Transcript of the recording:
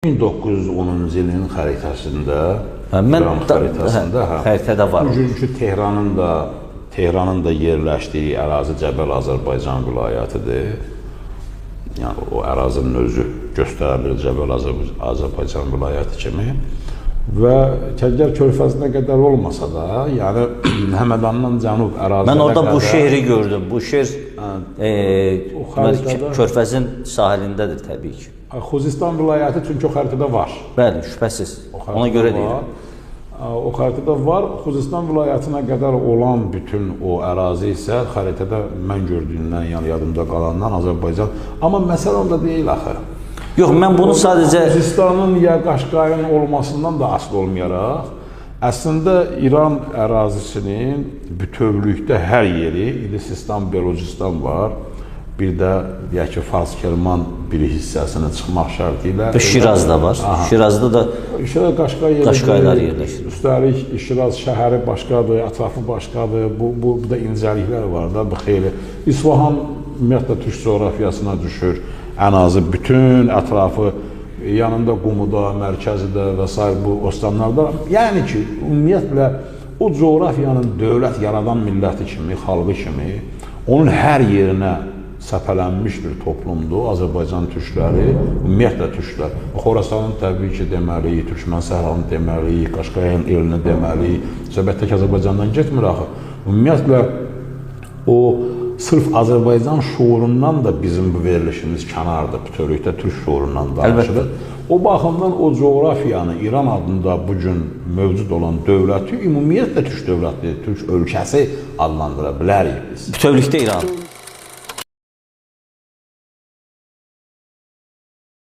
1910-cu ilin xəritəsində, Mən İran xəritəsində xəritədə var. bugünkü Tehranın da yerləşdiyi ərazi Cəbəl Azərbaycan vilayətidir. Yəni o ərazinin özü göstərilir Cəbəl Azərbaycan vilayəti kimi. Və Kəlgər körfəzinə qədər olmasa da, yəni Həmədandan cənub ərazilərə Mən orada qədər, bu şehri gördüm. Bu şehir körfəzin sahilindədir təbii ki. Xuzistan vilayəti çünki o xəritədə var. Bəli, şübhəsiz. Ona görə deyirəm. O xəritədə var. Xuzistan vilayətinə qədər olan bütün o ərazi isə xəritədə mən gördüyümdən, yəni yadımda qalandan Azərbaycan. Amma məsələ onda deyil axı. Yox, mən bunu sadəcə... Xuzistanın ya Qaşqayın olmasından da asılı olmayaraq, əslində İran ərazisinin bütövlükdə hər yeri, İndisistan, Belucistan var. Bir də, deyək ki, Fars-Kerman bir hissəsini çıxmaq şərti ilə... Və Şiraz da var. Şirazda da Qaşqaylar yerləşir. Üstəlik, Şiraz şəhəri başqadır, ətrafı başqadır. Bu da incəliklər var da, bu xeyli. İsfahan ümumiyyətlə Türk coğrafiyasına düşür. Ən azı bütün ətrafı, yanında Qumuda, mərkəzidə və s. bu ostanlarda. Yəni ki, ümumiyyətlə o coğrafiyanın dövlət yaradan milləti kimi, xalqı kimi, onun hər yerinə səpələnmiş bir toplumdur Azərbaycan türkləri, ümumiyyətlə türklər. Xorasanın təbii ki, deməliyik, Türkmən səhranı deməliyik, Qaşqayın elini deməliyik. Söhbət tək Azərbaycandan getmir axı. Ümumiyyətlə, o sırf Azərbaycan şuurundan da bizim bu verilişimiz kənardır, bütövlükdə türk şuurundan danışılır. O baxımdan o coğrafiyanı İran adında bugün mövcud olan dövləti ümumiyyətlə türk dövləti, türk ölkəsi adlandıra bilərik biz. Bütövlükdə İran.